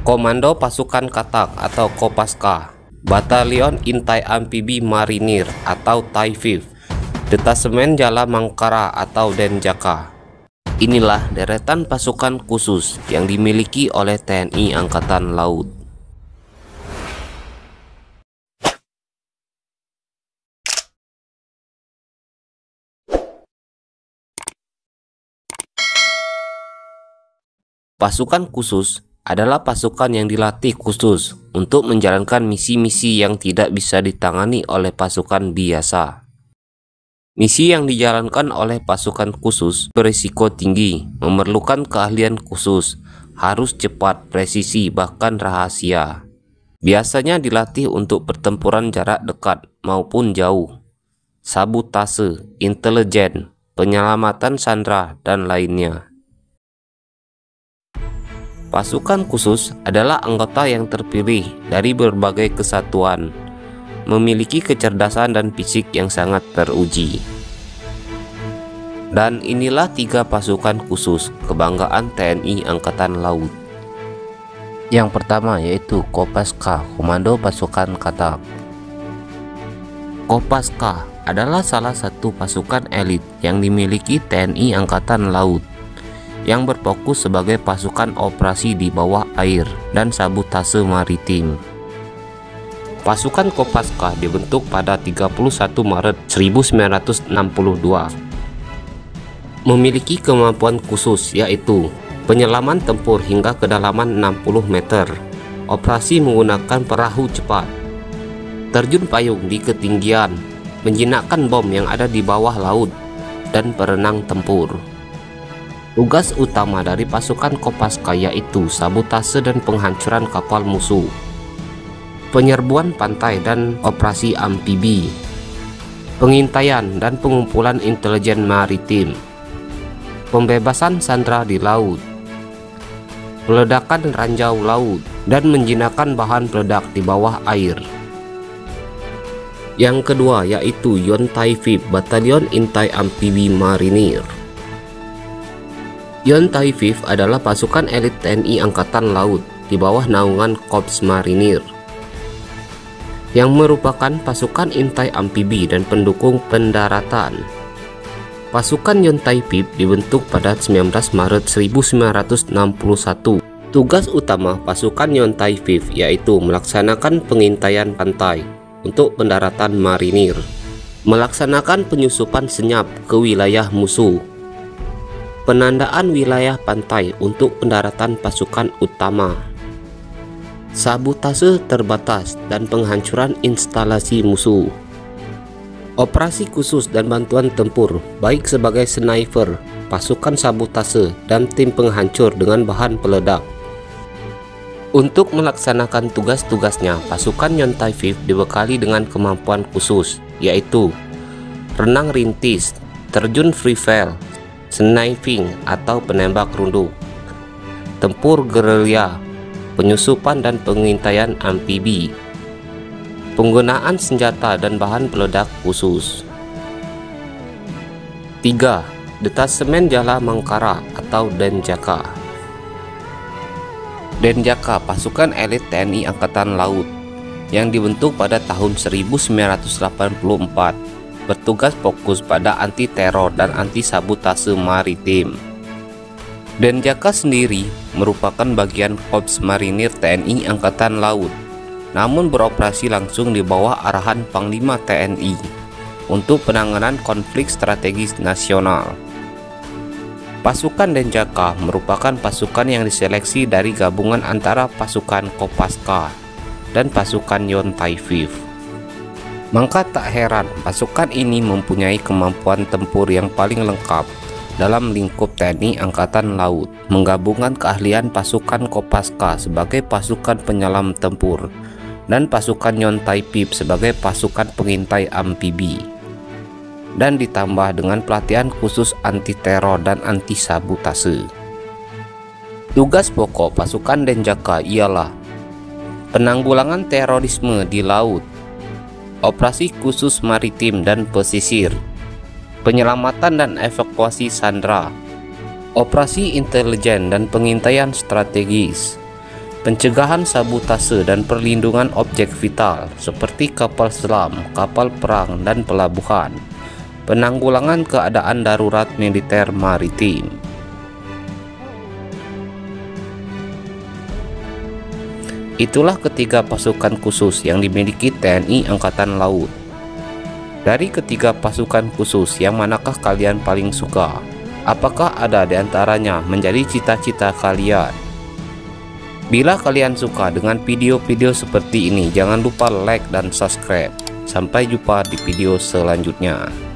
Komando Pasukan Katak atau Kopaska, Batalion Intai Amfibi Marinir atau TAI-5, Detasemen Jala Mangkara atau Denjaka. Inilah deretan pasukan khusus yang dimiliki oleh TNI Angkatan Laut. Pasukan khusus adalah pasukan yang dilatih khusus untuk menjalankan misi-misi yang tidak bisa ditangani oleh pasukan biasa. Misi yang dijalankan oleh pasukan khusus berisiko tinggi, memerlukan keahlian khusus, harus cepat, presisi, bahkan rahasia. Biasanya dilatih untuk pertempuran jarak dekat maupun jauh, sabotase, intelijen, penyelamatan sandera, dan lainnya. Pasukan khusus adalah anggota yang terpilih dari berbagai kesatuan, memiliki kecerdasan dan fisik yang sangat teruji. Dan inilah 3 pasukan khusus kebanggaan TNI Angkatan Laut. Yang pertama yaitu Kopaska, Komando Pasukan Katak. Kopaska adalah salah satu pasukan elit yang dimiliki TNI Angkatan Laut, yang berfokus sebagai pasukan operasi di bawah air dan sabotase maritim. Pasukan Kopaska dibentuk pada 31 Maret 1962. Memiliki kemampuan khusus yaitu penyelaman tempur hingga kedalaman 60 meter, operasi menggunakan perahu cepat, terjun payung di ketinggian, menjinakkan bom yang ada di bawah laut, dan berenang tempur. Tugas utama dari pasukan Kopaska yaitu sabotase dan penghancuran kapal musuh, penyerbuan pantai dan operasi amfibi, pengintaian dan pengumpulan intelijen maritim, pembebasan sandera di laut, peledakan ranjau laut, dan menjinakkan bahan peledak di bawah air. Yang kedua yaitu Yontai-5, Batalion Intai Amfibi Marinir. Yontai-5 adalah pasukan elit TNI Angkatan Laut di bawah naungan Korps Marinir, yang merupakan pasukan intai amfibi dan pendukung pendaratan. Pasukan Yontai-5 dibentuk pada 19 Maret 1961. Tugas utama pasukan Yontai-5 yaitu melaksanakan pengintaian pantai untuk pendaratan marinir, melaksanakan penyusupan senyap ke wilayah musuh, penandaan wilayah pantai untuk pendaratan pasukan utama, sabotase terbatas dan penghancuran instalasi musuh, operasi khusus dan bantuan tempur baik sebagai sniper, pasukan sabotase, dan tim penghancur dengan bahan peledak. Untuk melaksanakan tugas-tugasnya, pasukan Yontai-5 dibekali dengan kemampuan khusus yaitu renang rintis, terjun free fall, sniping atau penembak runduk, tempur gerilya, penyusupan dan pengintaian amfibi, penggunaan senjata dan bahan peledak khusus. 3. Detasemen Jala Mangkara atau Denjaka. Denjaka pasukan elit TNI Angkatan Laut yang dibentuk pada tahun 1984, bertugas fokus pada anti teror dan anti sabotase maritim. Denjaka sendiri merupakan bagian Korps Marinir TNI Angkatan Laut, namun beroperasi langsung di bawah arahan Panglima TNI untuk penanganan konflik strategis nasional. Pasukan Denjaka merupakan pasukan yang diseleksi dari gabungan antara pasukan Kopaska dan pasukan Yontai-5. Maka tak heran pasukan ini mempunyai kemampuan tempur yang paling lengkap dalam lingkup TNI Angkatan Laut, menggabungkan keahlian pasukan Kopaska sebagai pasukan penyelam tempur dan pasukan Yontai-5 sebagai pasukan pengintai amfibi, dan ditambah dengan pelatihan khusus anti teror dan anti sabotase. Tugas pokok pasukan Denjaka ialah penanggulangan terorisme di laut, operasi khusus maritim dan pesisir, penyelamatan dan evakuasi sandera, operasi intelijen dan pengintaian strategis, pencegahan sabotase dan perlindungan objek vital seperti kapal selam, kapal perang, dan pelabuhan, penanggulangan keadaan darurat militer maritim. Itulah ketiga pasukan khusus yang dimiliki TNI Angkatan Laut. Dari ketiga pasukan khusus, yang manakah kalian paling suka? Apakah ada di antaranya menjadi cita-cita kalian? Bila kalian suka dengan video-video seperti ini, jangan lupa like dan subscribe. Sampai jumpa di video selanjutnya.